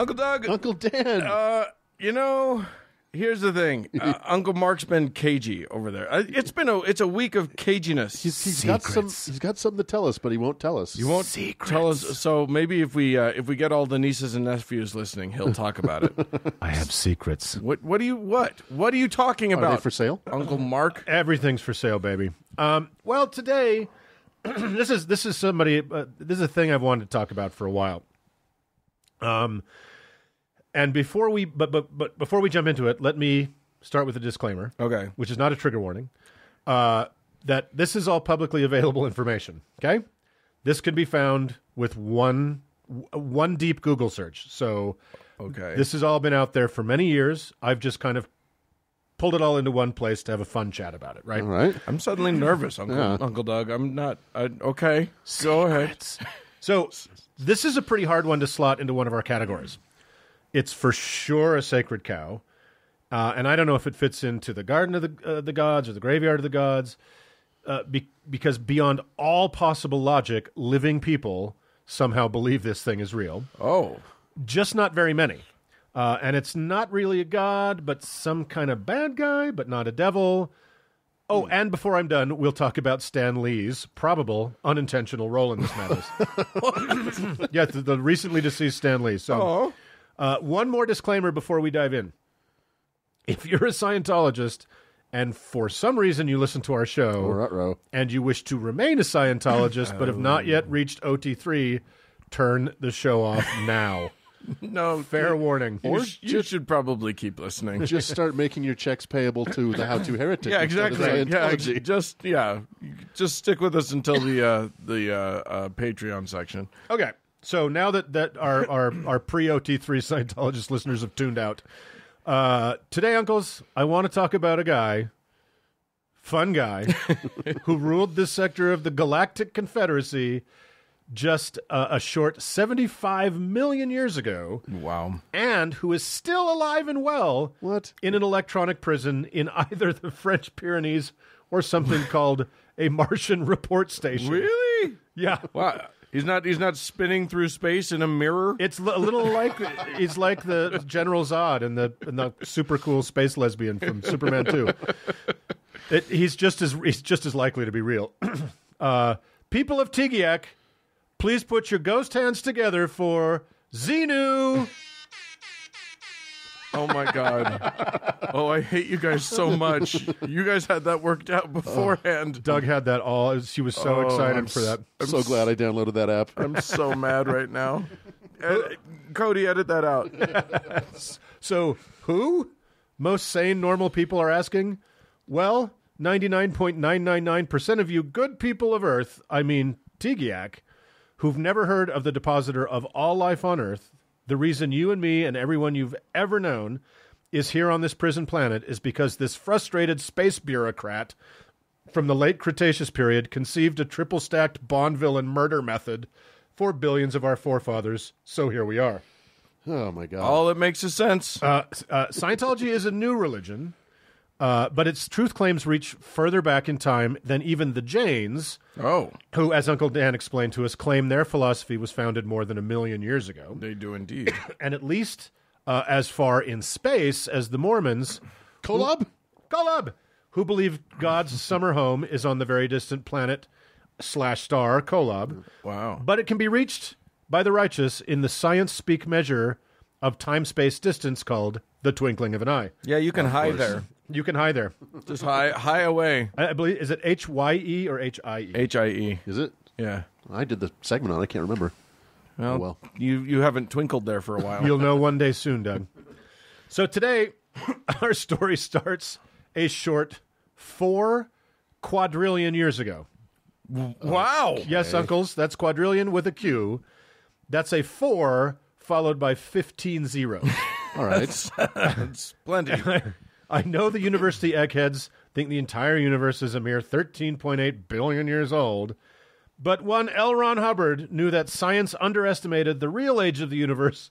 Uncle Doug. Uncle Dan. Here's the thing. Uncle Mark's been cagey over there. It's a week of caginess. He's got something to tell us, but he won't tell us. He won't tell us. So maybe if we get all the nieces and nephews listening, he'll talk about it. I have secrets. What are you talking about? Are they for sale? Uncle Mark? Everything's for sale, baby. Well, today this is a thing I've wanted to talk about for a while. And before we jump into it, let me start with a disclaimer. Okay. Which is not a trigger warning. That this is all publicly available information. Okay. This can be found with one deep Google search. So, okay, this has all been out there for many years. I've just kind of pulled it all into one place to have a fun chat about it. Right. All right. I'm suddenly nervous, Uncle Doug. I'm not. Okay. Go ahead. So this is a pretty hard one to slot into one of our categories. It's for sure a sacred cow, and I don't know if it fits into the garden of the gods or the graveyard of the gods, because beyond all possible logic, living people somehow believe this thing is real. Oh. Just not very many. And it's not really a god, but some kind of bad guy, but not a devil. Oh, and before I'm done, we'll talk about Stan Lee's probable unintentional role in this madness. Yeah, the recently deceased Stan Lee. So. One more disclaimer before we dive in. If you're a Scientologist and for some reason you listen to our show and you wish to remain a Scientologist but have not yet reached OT3, turn the show off now. No. Fair warning. Or you should probably keep listening. Just start making your checks payable to the How To Heretic. Yeah, exactly. Yeah, just stick with us until the Patreon section. Okay. So now that our pre-OT3 Scientologist listeners have tuned out, today, uncles, I want to talk about a guy, fun guy, who ruled this sector of the Galactic Confederacy just a short 75 million years ago. Wow. And who is still alive and well in an electronic prison in either the French Pyrenees or something called a Martian report station. Really? Yeah. Wow. He's not spinning through space in a mirror. It's a little like he's like the General Zod and the super cool space lesbian from Superman 2. He's just as likely to be real. People of Tigiak, please put your ghost hands together for Xenu. Oh my God. Oh, I hate you guys so much. You guys had that worked out beforehand. Doug had that all. She was so excited for that. I'm so glad I downloaded that app. I'm so mad right now. Cody, edit that out. So, who? Most sane, normal people are asking? Well, 99.999% of you good people of Earth, I mean Tigiak, who've never heard of the depositor of all life on Earth, the reason you and me and everyone you've ever known is here on this prison planet is because this frustrated space bureaucrat from the late Cretaceous period conceived a triple-stacked Bond villain murder method for billions of our forefathers, so here we are. Oh, my God. All that makes sense. Scientology is a new religion, but its truth claims reach further back in time than even the Jains, who, as Uncle Dan explained to us, claim their philosophy was founded more than 1 million years ago. They do indeed. And at least as far in space as the Mormons. Kolob, who believe God's summer home is on the very distant planet /star, Kolob. Wow. But it can be reached by the righteous in the science speak measure of time-space distance called the twinkling of an eye. Yeah, you can hide there. You can hide there. Just high away. I believe, is it H-Y-E or H-I-E? H-I-E. Is it? Yeah. I did the segment on it. I can't remember. Well, you haven't twinkled there for a while. You'll know one day soon, Doug. So today, our story starts a short 4 quadrillion years ago. Wow. Yes, uncles, that's quadrillion with a Q. That's a 4 followed by 15 zeros. All right. That's plenty. I know the university eggheads think the entire universe is a mere 13.8 billion years old, but one L. Ron Hubbard knew that science underestimated the real age of the universe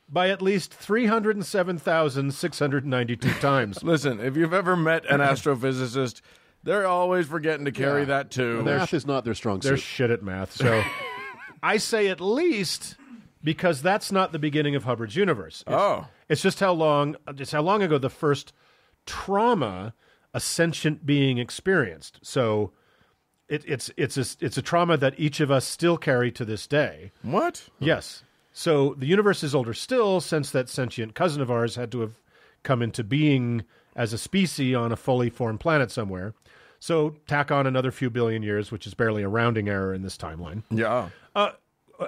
by at least 307,692 times. Listen, if you've ever met an astrophysicist, they're always forgetting to carry that too. Math is not their strong suit. They're shit at math. So I say at least because that's not the beginning of Hubbard's universe. It's just how long ago the first trauma a sentient being experienced. So it's a trauma that each of us still carry to this day. What? Yes. So the universe is older still, since that sentient cousin of ours had to have come into being as a species on a fully formed planet somewhere. So tack on another few billion years, which is barely a rounding error in this timeline. Yeah.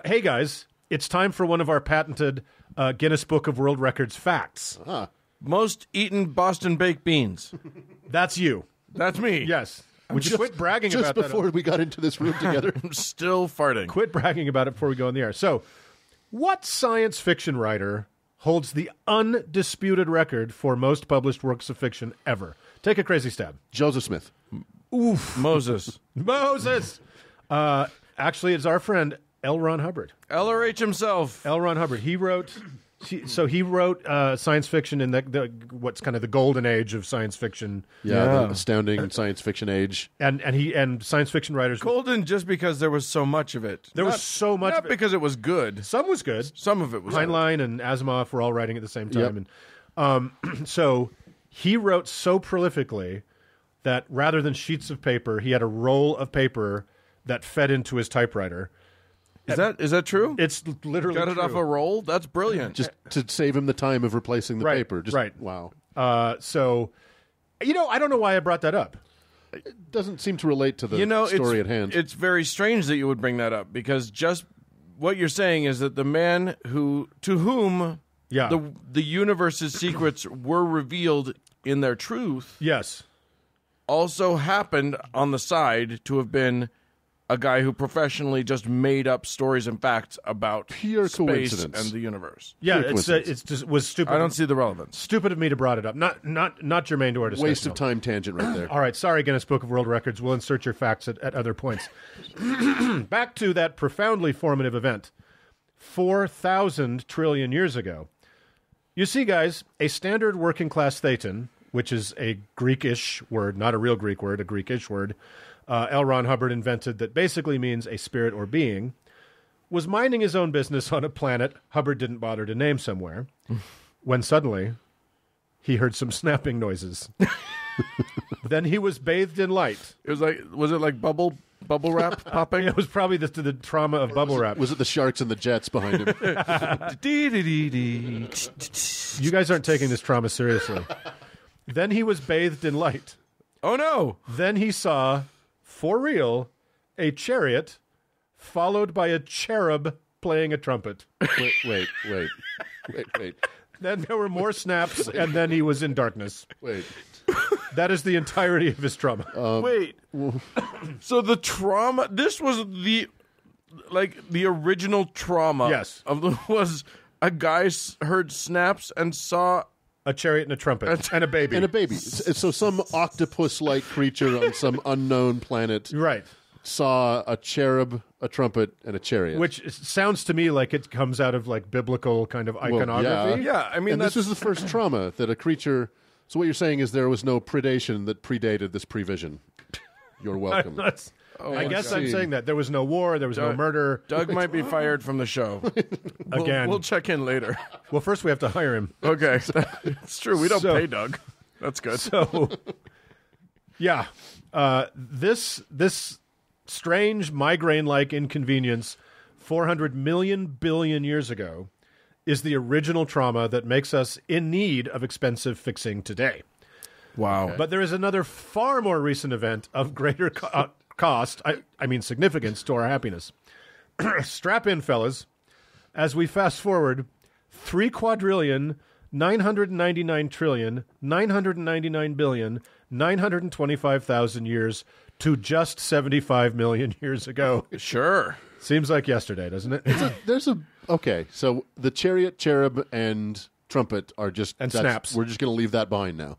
Hey, guys, it's time for one of our patented Guinness Book of World Records facts. Most eaten Boston baked beans. That's you. That's me. Yes. Would you quit bragging just about that? Just before we got into this room together. I'm still farting. Quit bragging about it before we go on the air. So, what science fiction writer holds the undisputed record for most published works of fiction ever? Take a crazy stab. Joseph Smith. Oof. Moses. Actually, it's our friend L. Ron Hubbard. LRH himself. L. Ron Hubbard. He wrote science fiction in what's kind of the golden age of science fiction. The astounding science fiction age. And science fiction writers. Golden just because there was so much of it. There was so much Not of it. because it was good. Some was good. Some of it was Heinlein and Asimov were all writing at the same time. And so he wrote so prolifically that rather than sheets of paper, he had a roll of paper that fed into his typewriter. Is that true? It's literally Got it true. off a roll? That's brilliant. Just to save him the time of replacing the paper. Right. Wow. So, I don't know why I brought that up. It doesn't seem to relate to the story at hand. It's very strange that you would bring that up, because just what you're saying is that the man to whom the universe's secrets were revealed in their truth, yes, also happened on the side to have been a guy who professionally just made up stories and facts about pure space coincidence and the universe. Yeah, it's just was stupid. I don't see the relevance. Stupid of me to brought it up. Not germane to our discussion. Waste of time tangent right there. All right, sorry, Guinness Book of World Records. We'll insert your facts at other points. Back to that profoundly formative event 4,000 trillion years ago. You see, guys, a standard working class Thetan, which is a Greekish word, not a real Greek word, a Greekish word, L. Ron Hubbard invented that basically means a spirit or being, was minding his own business on a planet Hubbard didn't bother to name somewhere, when suddenly he heard some snapping noises. Then he was bathed in light. Was it like bubble wrap popping? It was probably the trauma of bubble wrap. Was it the Sharks and the Jets behind him? You guys aren't taking this trauma seriously. Then he was bathed in light. Oh, no. Then he saw, for real, a chariot followed by a cherub playing a trumpet. Wait. Then there were more snaps, and then he was in darkness. Wait. That is the entirety of his trauma. Wait. So the trauma, this was the original trauma. Yes. Was a guy heard snaps and saw a chariot and a trumpet and a baby. And a baby. So some octopus-like creature on some unknown planet right. saw a cherub, a trumpet, and a chariot. Which sounds to me like it comes out of like biblical kind of iconography. Yeah, I mean, and this was the first trauma that a creature... So what you're saying is there was no predation that predated this prevision. You're welcome. I guess I'm saying that. There was no war. There was no murder. Doug might be fired from the show. Again. We'll check in later. Well, first we have to hire him. Okay. It's true. We don't pay Doug. That's good. So, yeah. This strange migraine-like inconvenience 400 million billion years ago is the original trauma that makes us in need of expensive fixing today. Wow. Okay. But there is another far more recent event of greater cost, I mean significance, to our happiness. Strap in, fellas, as we fast forward 3,999,999,925,000 years to just 75 million years ago. Sure. Seems like yesterday, doesn't it? Okay, so the chariot, cherub, and trumpet are just... And snaps. We're just going to leave that behind now.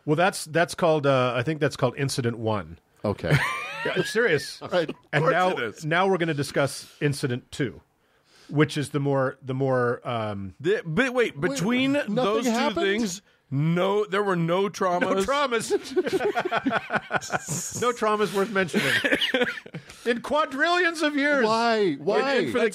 Well, that's called, I think that's called Incident 1. Okay. Yeah, I'm serious. All right. And it now we're going to discuss Incident 2, which is the more but wait, between those two happened? things, No, there were no traumas. No traumas. No traumas worth mentioning. In quadrillions of years. Why?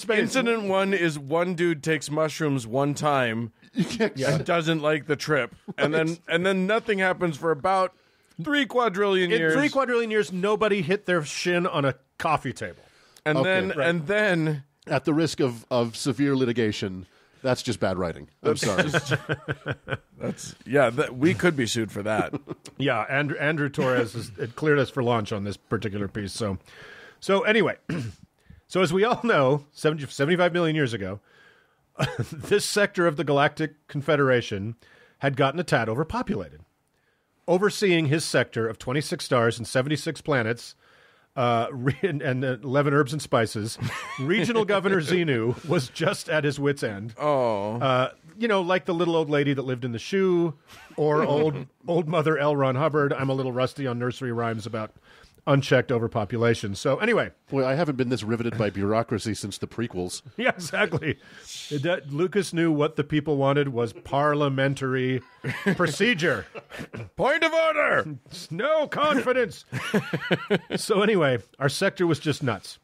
Incident 1 is one dude takes mushrooms one time and doesn't like the trip. And then nothing happens for about 3 quadrillion years. In 3 quadrillion years, nobody hit their shin on a coffee table. And then at the risk of severe litigation, that's just bad writing. I'm sorry. We could be sued for that. Yeah, Andrew Torres had cleared us for launch on this particular piece. So anyway, so as we all know, 75 million years ago, this sector of the Galactic Confederation had gotten a tad overpopulated. Overseeing his sector of 26 stars and 76 planets, and 11 herbs and spices, regional governor Xenu was just at his wit's end. Oh. Like the little old lady that lived in the shoe, or old Mother L. Ron Hubbard. I'm a little rusty on nursery rhymes about unchecked overpopulation. So anyway. Boy, I haven't been this riveted by bureaucracy since the prequels. Yeah, exactly. Lucas knew what the people wanted was parliamentary procedure. Point of order! No confidence! So anyway, our sector was just nuts.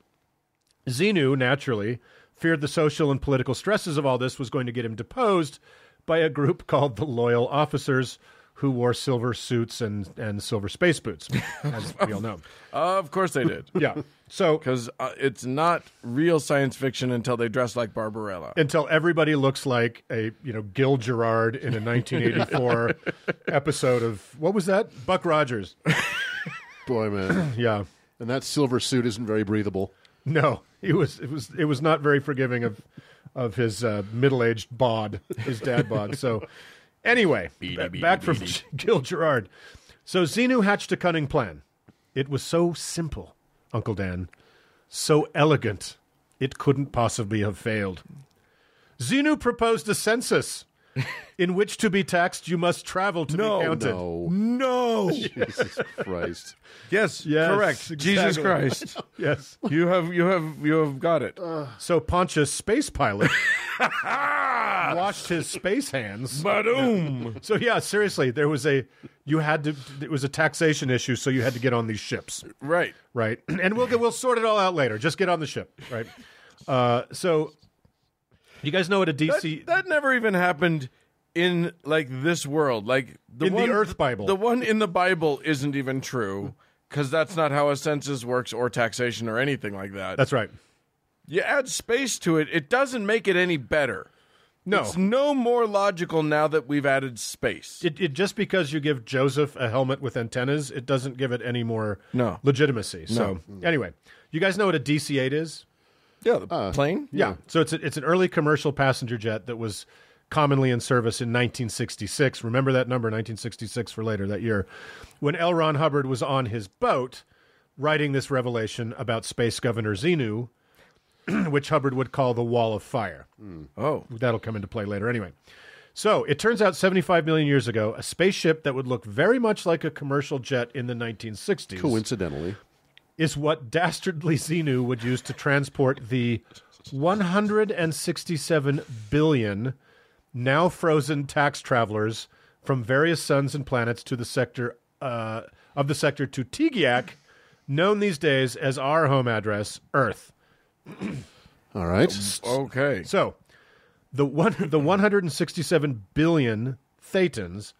Xenu, naturally, feared the social and political stresses of all this was going to get him deposed by a group called the Loyal Officers, who wore silver suits and silver space boots, as we all know. Of course they did. Yeah. So, because it's not real science fiction until they dress like Barbarella. Until everybody looks like a Gil Gerard in a 1984 episode of, what was that? Buck Rogers. Boy, man. Yeah. And that silver suit isn't very breathable. No, it was not very forgiving of his middle-aged bod, his dad bod. So. Anyway, back from Gil Gerard. So Xenu hatched a cunning plan. It was so simple, Uncle Dan, so elegant, it couldn't possibly have failed. Xenu proposed a census in which to be taxed you must travel to be counted. No. Jesus Christ. Yes, correct. Exactly. Jesus Christ. Yes. You have got it. So Pontius, space pilot, washed his space hands. Ba-doom. So yeah, seriously, it was a taxation issue, so you had to get on these ships. Right. And we'll sort it all out later. Just get on the ship, right? So you guys know what a DC that never even happened in like this world. Like the Earth Bible. The one in the Bible isn't even true because that's not how a census works or taxation or anything like that. That's right. You add space to it, it doesn't make it any better. No. It's no more logical now that we've added space. It just because you give Joseph a helmet with antennas, it doesn't give it any more legitimacy. So anyway, you guys know what a DC-8 is? Yeah, the plane? Yeah. So it's an early commercial passenger jet that was commonly in service in 1966. Remember that number, 1966 for later that year, when L. Ron Hubbard was on his boat writing this revelation about Space Governor Xenu, which Hubbard would call the Wall of Fire. Oh. That'll come into play later. Anyway, so it turns out 75 million years ago, a spaceship that would look very much like a commercial jet in the 1960s... coincidentally... is what dastardly Xenu would use to transport the 167 billion now frozen tax travelers from various suns and planets to the sector to Tigiak, known these days as our home address, Earth. All right. Okay. So, the 167 billion Thetans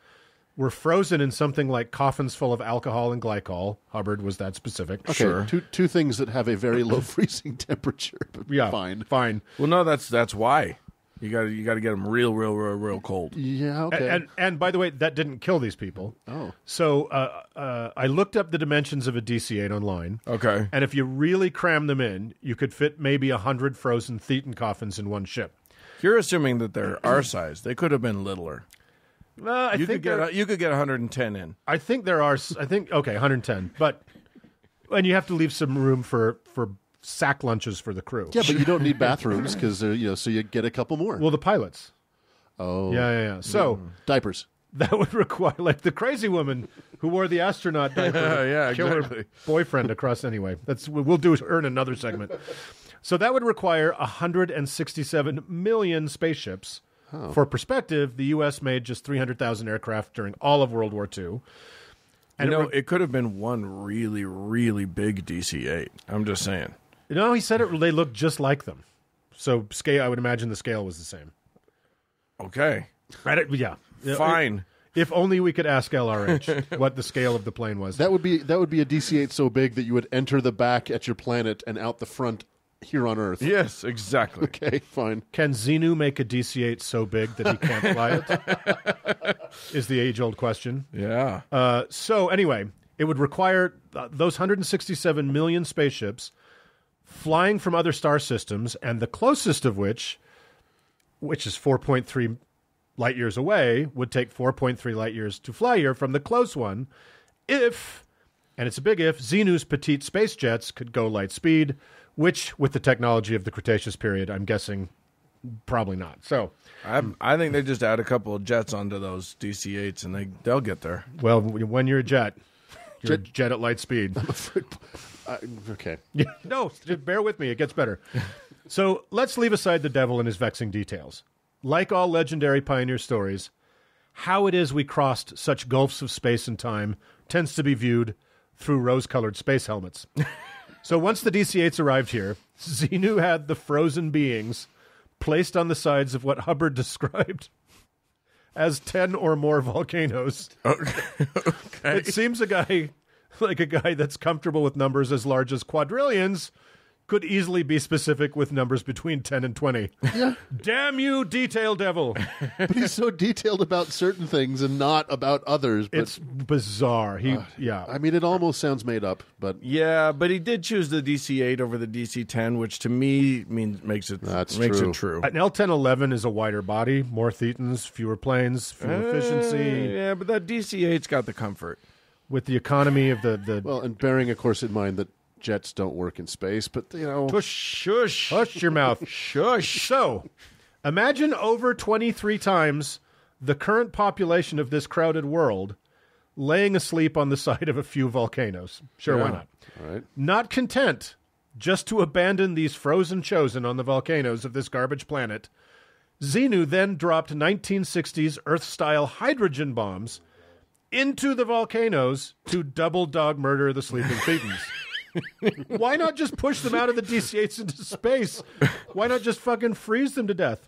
were frozen in something like coffins full of alcohol and glycol. Hubbard was that specific. Okay, Sure. two things that have a very low freezing temperature. But Yeah, fine. Well, no, that's why. You got to get them real cold. Yeah, okay. And by the way, that didn't kill these people. Oh. So I looked up the dimensions of a DC-8 online. Okay. And if you really cram them in, you could fit maybe 100 frozen Thetan coffins in one ship. You're assuming that they're our size. They could have been littler. You could get 110 in. I think there are. Okay, 110. And you have to leave some room for sack lunches for the crew. Yeah, but you don't need bathrooms because so you get a couple more. Well, the pilots. Oh. Yeah. So diapers. that would require, like the crazy woman who wore the astronaut diaper. Yeah, kill exactly. her boyfriend across. Anyway, we'll earn another segment. So that would require 167 million spaceships For perspective, the U.S. made just 300,000 aircraft during all of World War II. And it could have been one really, really big DC-8. I'm just saying. No, he said they looked just like them. So scale, I would imagine the scale was the same. Okay. Right? Yeah. Fine. If only we could ask LRH what the scale of the plane was. That would be a DC-8 so big that you would enter the back at your planet and out the front here on Earth. Yes, exactly. Okay, fine. Can Xenu make a DC-8 so big that he can't fly it? Is the age-old question. Yeah. So anyway, it would require those 167 million spaceships flying from other star systems, and the closest of which is 4.3 light years away, would take 4.3 light years to fly here from the close one if, and it's a big if, Xenu's petite space jets could go light speed, which, with the technology of the Cretaceous period, I'm guessing probably not. So I think they just add a couple of jets onto those DC-8s, and they'll get there. Well, when you're a jet, you're a jet at light speed. Okay. No, bear with me. It gets better. So let's leave aside the devil and his vexing details. Like all legendary pioneer stories, how it is we crossed such gulfs of space and time tends to be viewed through rose-colored space helmets. So once the DC-8s arrived here, Xenu had the frozen beings placed on the sides of what Hubbard described as 10 or more volcanoes. Okay. It seems a guy that's comfortable with numbers as large as quadrillions could easily be specific with numbers between 10 and 20. Yeah. Damn you, detail devil. But he's so detailed about certain things and not about others. But, It's bizarre. I mean, it almost sounds made up, but... Yeah, but he did choose the DC-8 over the DC-10, which to me makes it true. An L-1011 is a wider body, more thetans, fewer planes, fuel efficiency. Yeah, but that DC-8's got the comfort. With the economy of the... Well, and bearing, of course, in mind that jets don't work in space, but, you know... Shush. Hush your mouth. Shush. So, imagine over 23 times the current population of this crowded world laying asleep on the side of a few volcanoes. Sure, why not? All right. Not content just to abandon these frozen chosen on the volcanoes of this garbage planet, Xenu then dropped 1960s Earth-style hydrogen bombs into the volcanoes to double dog murder the sleeping thetans. Why not just push them out of the DC-8s into space? Why not just fucking freeze them to death?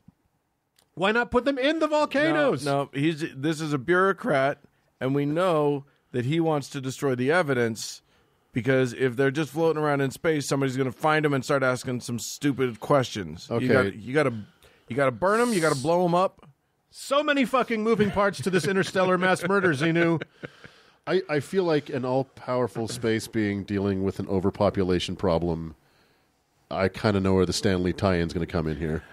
Why not put them in the volcanoes? No, this is a bureaucrat, and we know that he wants to destroy the evidence because if they're just floating around in space, somebody's going to find them and start asking some stupid questions. Okay. You got to burn them. You got to blow them up. So many fucking moving parts to this interstellar mass murder, Xenu. I feel like an all-powerful space being dealing with an overpopulation problem. I kind of know where the Stan Lee tie-in's going to come in here.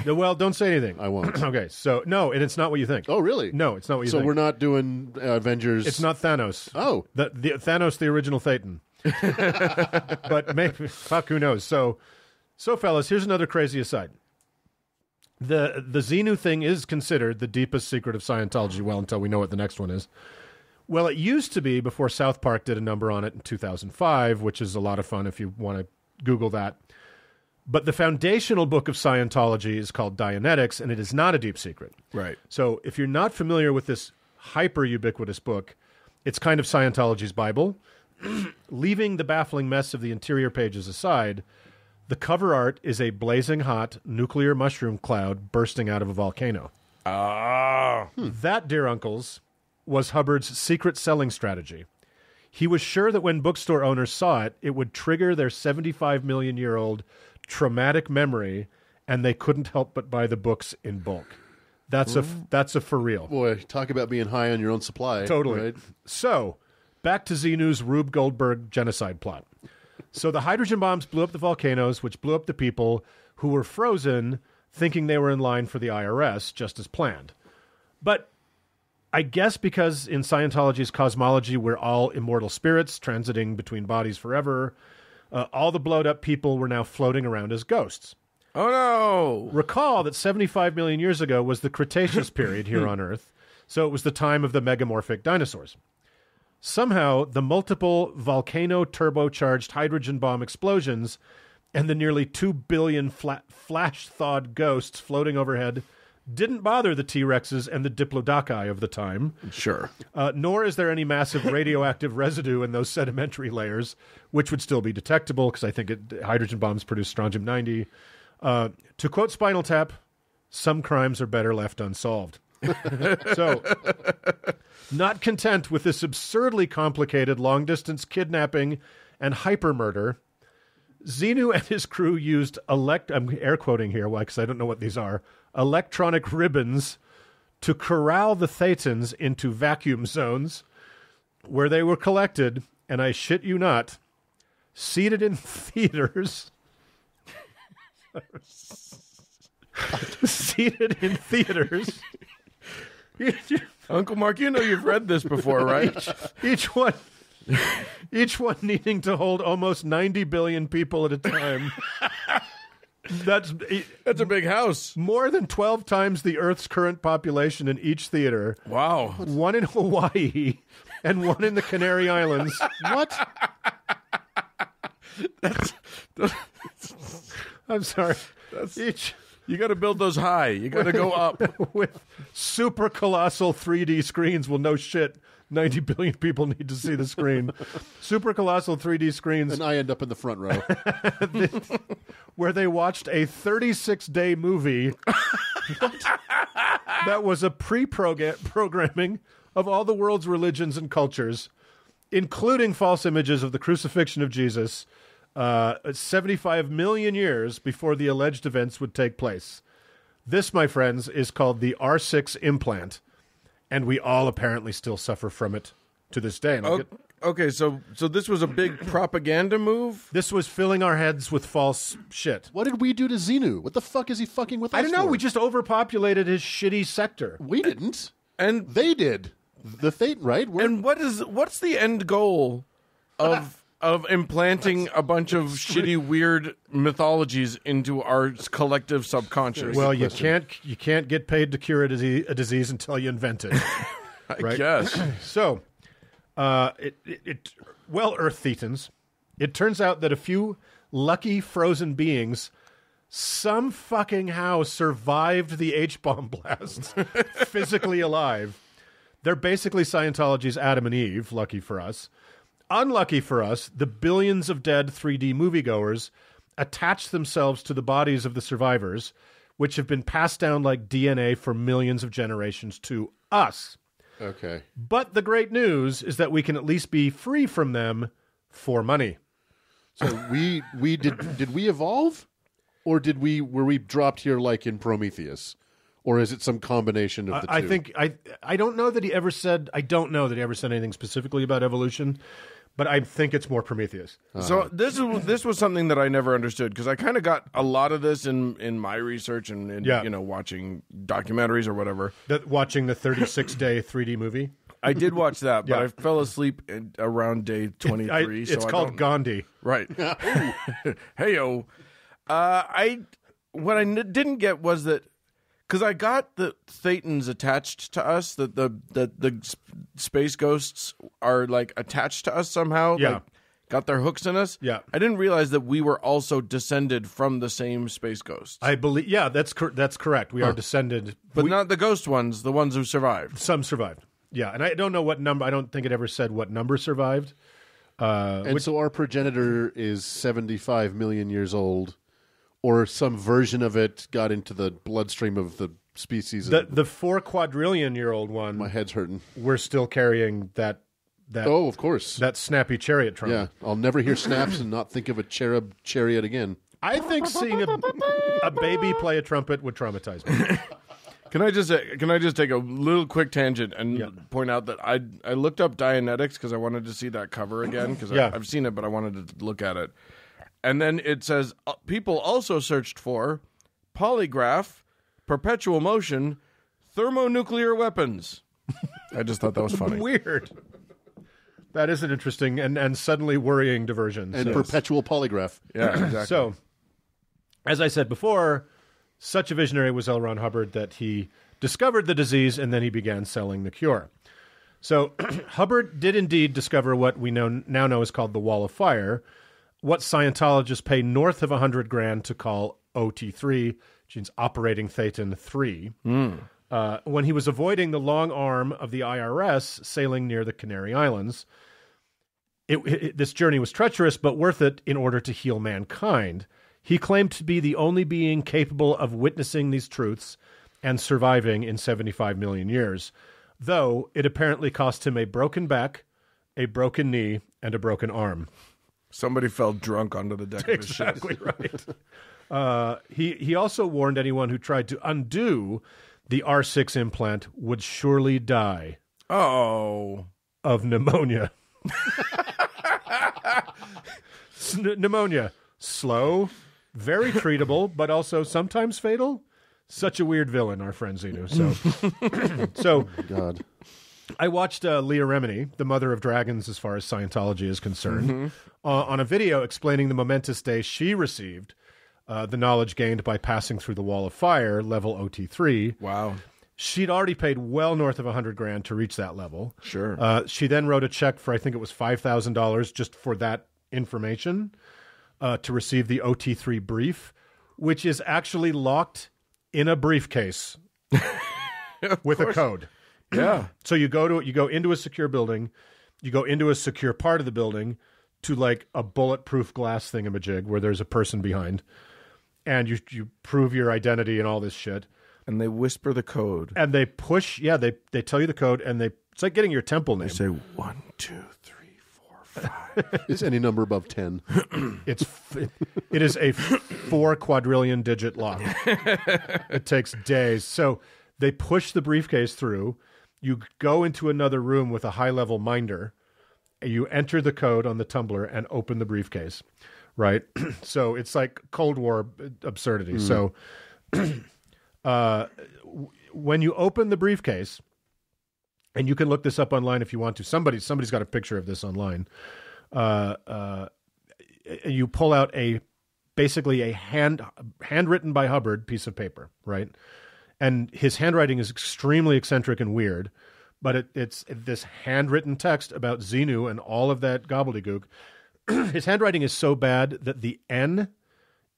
Well, don't say anything. I won't. Okay, so no, and it's not what you think. Oh, really? No, it's not what you so think. So we're not doing Avengers. It's not Thanos. Oh, the Thanos, the original Thetan. But maybe, fuck, who knows? So fellas, here's another crazy aside. The Xenu thing is considered the deepest secret of Scientology. Well, until we know what the next one is. Well, it used to be before South Park did a number on it in 2005, which is a lot of fun if you want to Google that. But the foundational book of Scientology is called Dianetics, and it is not a deep secret. Right. So if you're not familiar with this hyper-ubiquitous book, it's kind of Scientology's Bible. Leaving the baffling mess of the interior pages aside, the cover art is a blazing hot nuclear mushroom cloud bursting out of a volcano. That, dear uncles, was Hubbard's secret selling strategy. He was sure that when bookstore owners saw it, it would trigger their 75-million-year-old traumatic memory, and they couldn't help but buy the books in bulk. That's a for real. Boy, talk about being high on your own supply. Totally. Right? So, back to Xenu's Rube Goldberg genocide plot. So the hydrogen bombs blew up the volcanoes, which blew up the people who were frozen, thinking they were in line for the IRS, just as planned. But I guess because in Scientology's cosmology, we're all immortal spirits transiting between bodies forever, all the blowed up people were now floating around as ghosts. Oh, no. Recall that 75 million years ago was the Cretaceous period here on Earth, so it was the time of the megamorphic dinosaurs. Somehow, the multiple volcano-turbocharged hydrogen bomb explosions and the nearly 2 billion flash-thawed ghosts floating overhead didn't bother the T-Rexes and the Diplodocus of the time. Sure. Nor is there any massive radioactive residue in those sedimentary layers, which would still be detectable because I think hydrogen bombs produce strontium-90. To quote Spinal Tap, some crimes are better left unsolved. So, not content with this absurdly complicated long-distance kidnapping and hyper-murder, Xenu and his crew used I'm air quoting here because I don't know what these are, electronic ribbons to corral the Thetans into vacuum zones where they were collected, and I shit you not, seated in theaters. Seated in theaters. Uncle Mark, you know you've read this before, right? Each one needing to hold almost 90 billion people at a time. That's a big house. More than 12 times the Earth's current population in each theater. Wow. One in Hawaii and one in the Canary Islands. What? I'm sorry. You got to build those high. You got to go up. With super colossal 3D screens. Well, no shit. 90 billion people need to see the screen. Super colossal 3D screens. And I end up in the front row. Where they watched a 36-day movie that was a pre-programming of all the world's religions and cultures, including false images of the crucifixion of Jesus, 75 million years before the alleged events would take place. This, my friends, is called the R6 implant. And we all apparently still suffer from it to this day. Okay, so this was a big propaganda move? This was filling our heads with false shit. What did we do to Xenu? What the fuck is he fucking with us I don't know. for? We just overpopulated his shitty sector. We didn't. And they did. The Thetan, right? And what's the end goal of implanting a bunch of shitty, weird mythologies into our collective subconscious? Well, you can't get paid to cure a disease until you invent it. I guess. So, Earth Thetans, it turns out that a few lucky frozen beings fucking how survived the H-bomb blast, physically alive. They're basically Scientology's Adam and Eve, lucky for us. Unlucky for us, the billions of dead 3D moviegoers attach themselves to the bodies of the survivors, which have been passed down like DNA for millions of generations to us. Okay. But the great news is that we can at least be free from them for money. So we did we evolve? Or were we dropped here like in Prometheus? Or is it some combination of the two? I think I don't know that he ever said anything specifically about evolution. But I think it's more Prometheus. So this was something that I never understood because I kind of got a lot of this in my research and watching documentaries or whatever. Watching the 36-day 3D movie. I did watch that, but I fell asleep around day 23. It's called Gandhi. Right. Hey-o. What I didn't get was that because I got the Thetans attached to us, that the space ghosts are like attached to us somehow. Yeah. Like, got their hooks in us. Yeah. I didn't realize that we were also descended from the same space ghosts. I believe. Yeah, that's correct. We are descended, but not the ghost ones. The ones who survived. Some survived. Yeah, and I don't know what number. I don't think it ever said what number survived. So our progenitor is 75 million years old. Or some version of it got into the bloodstream of the species. The 4 quadrillion-year-old one. My head's hurting. We're still carrying that. Oh, of course. That snappy chariot trunk. Yeah, I'll never hear snaps and not think of a cherub chariot again. I think seeing a baby play a trumpet would traumatize me. Can I just take a little quick tangent and point out that I looked up Dianetics because I wanted to see that cover again because I've seen it, but I wanted to look at it. And then it says, people also searched for polygraph, perpetual motion, thermonuclear weapons. I just thought that was funny. Weird. That is an interesting and suddenly worrying diversion. And perpetual polygraph. Yeah, exactly. So, as I said before, such a visionary was L. Ron Hubbard that he discovered the disease and then he began selling the cure. So, Hubbard did indeed discover what we now know is called the Wall of Fire, what Scientologists pay north of $100,000 to call OT3, which means Operating Thetan 3, when he was avoiding the long arm of the IRS sailing near the Canary Islands. This journey was treacherous, but worth it in order to heal mankind. He claimed to be the only being capable of witnessing these truths and surviving in 75 million years, though it apparently cost him a broken back, a broken knee, and a broken arm. Somebody fell drunk onto the deck of his ship. Exactly right. He also warned anyone who tried to undo the R6 implant would surely die. Oh. Of pneumonia. Pneumonia. Slow, very treatable, but also sometimes fatal. Such a weird villain, our friend Xenu. So God. I watched Leah Remini, the mother of dragons as far as Scientology is concerned, on a video explaining the momentous day she received the knowledge gained by passing through the wall of fire, level OT3. Wow. She'd already paid well north of $100,000 to reach that level. Sure. She then wrote a check for, I think it was $5,000 just for that information to receive the OT3 brief, which is actually locked in a briefcase with a code. Yeah. So you go into a secure building, you go into a secure part of the building to like a bulletproof glass thingamajig where there's a person behind, and you prove your identity and all this shit. And they whisper the code. And they push, they tell you the code, and it's like getting your temple name. They say 1, 2, 3, 4, 5. Is any number above 10? It is a 4 quadrillion digit lock. It takes days. So they push the briefcase through. You go into another room with a high level minder. You enter the code on the tumbler and open the briefcase. Right. So it's like Cold War absurdity. So when you open the briefcase, and you can look this up online if you want to. Somebody's got a picture of this online. You pull out basically a handwritten by Hubbard piece of paper, right? And his handwriting is extremely eccentric and weird, but it's this handwritten text about Xenu and all of that gobbledygook. His handwriting is so bad that the N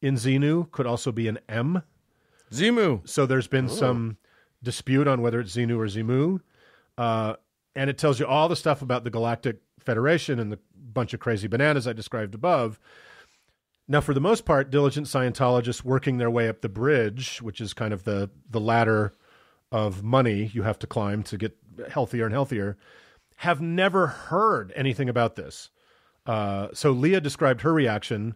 in Xenu could also be an M. Xemu. So there's been some dispute on whether it's Xenu or Xemu. And it tells you all the stuff about the Galactic Federation and the bunch of crazy bananas I described above. Now, for the most part, diligent Scientologists working their way up the bridge, which is kind of the ladder of money you have to climb to get healthier and healthier, have never heard anything about this. So Leah described her reaction,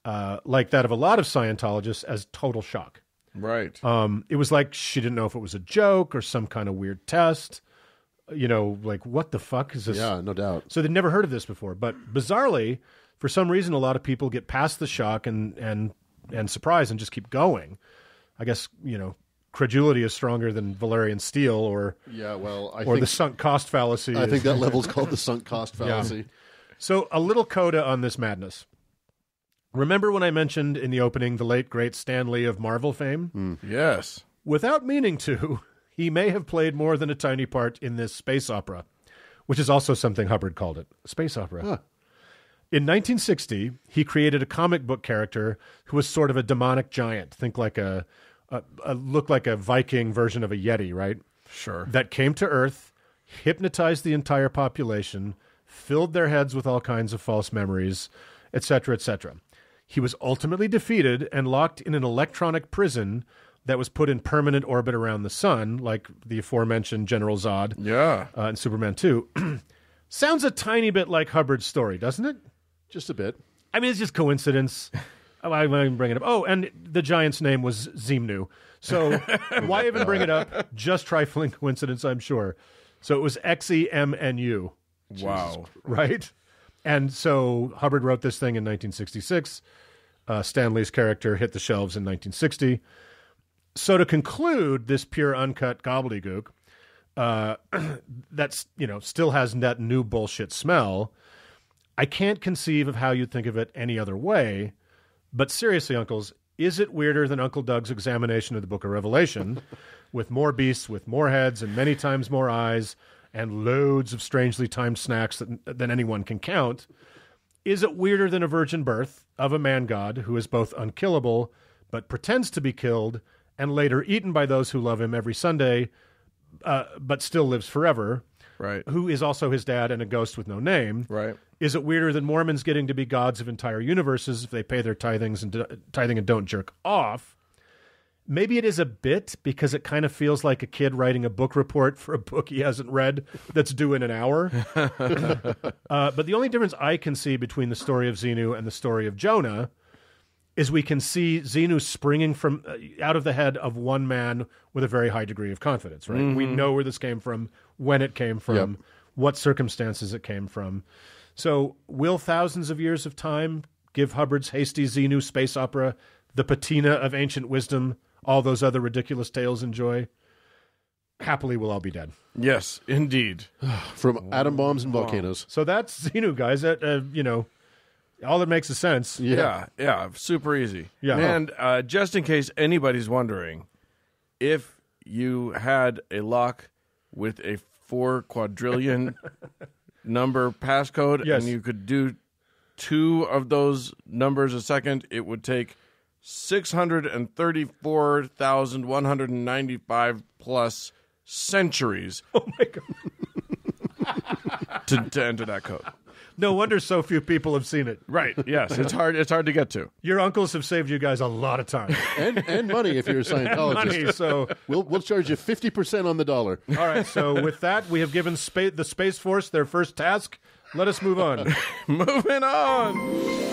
like that of a lot of Scientologists, as total shock. Right. It was like she didn't know if it was a joke or some kind of weird test. You know, like, what the fuck is this? Yeah, no doubt. So they'd never heard of this before. But bizarrely, for some reason, a lot of people get past the shock and surprise and just keep going. I guess, credulity is stronger than Valerian steel or the sunk cost fallacy. I think that level's called the sunk cost fallacy. Yeah. So a little coda on this madness. Remember when I mentioned in the opening the late, great Stan Lee of Marvel fame? Yes. Without meaning to, he may have played more than a tiny part in this space opera, which is also something Hubbard called it, space opera. Huh. In 1960, he created a comic book character who was sort of a demonic giant. Think like looked like a Viking version of a Yeti, right? Sure. That came to Earth, hypnotized the entire population, filled their heads with all kinds of false memories, etc., etc. He was ultimately defeated and locked in an electronic prison that was put in permanent orbit around the sun, like the aforementioned General Zod in Superman 2. Sounds a tiny bit like Hubbard's story, doesn't it? Just a bit. I mean, it's just coincidence. I won't even bring it up. Oh, and the giant's name was Xenu. So why even bring it up? Just trifling coincidence, I'm sure. So it was Xemnu. Wow. Right? And so Hubbard wrote this thing in 1966. Stan Lee's character hit the shelves in 1960. So to conclude this pure uncut gobbledygook, that's, still has that new bullshit smell, I can't conceive of how you'd think of it any other way. But seriously, uncles, is it weirder than Uncle Doug's examination of the Book of Revelation, with more beasts, with more heads, and many times more eyes, and loads of strangely timed snacks than anyone can count? Is it weirder than a virgin birth of a man god who is both unkillable, but pretends to be killed and later eaten by those who love him every Sunday, but still lives forever. Right. Who is also his dad and a ghost with no name. Right. Is it weirder than Mormons getting to be gods of entire universes if they pay their tithing and don't jerk off? Maybe it is a bit, because it kind of feels like a kid writing a book report for a book he hasn't read that's due in an hour. But the only difference I can see between the story of Xenu and the story of Jonah is we can see Xenu springing from out of the head of one man with a very high degree of confidence, right? Mm-hmm. We know where this came from, when it came from, what circumstances it came from. So will thousands of years of time give Hubbard's hasty Xenu space opera the patina of ancient wisdom all those other ridiculous tales enjoy? Happily, we'll all be dead. Yes, indeed. From atom bombs and volcanoes. So that's Xenu, guys. All that makes sense. Yeah, super easy. Yeah. And just in case anybody's wondering, if you had a lock with a 4 quadrillion number passcode, yes, and you could do 2 of those numbers a second, it would take 634,195 plus centuries. Oh my God. to enter that code. No wonder so few people have seen it. Right. Yes. It's hard to get to. Your uncles have saved you guys a lot of time. and money if you're a Scientologist. Money, so we'll charge you 50% on the dollar. All right. So with that, we have given the Space Force their first task. Let us move on. Moving on.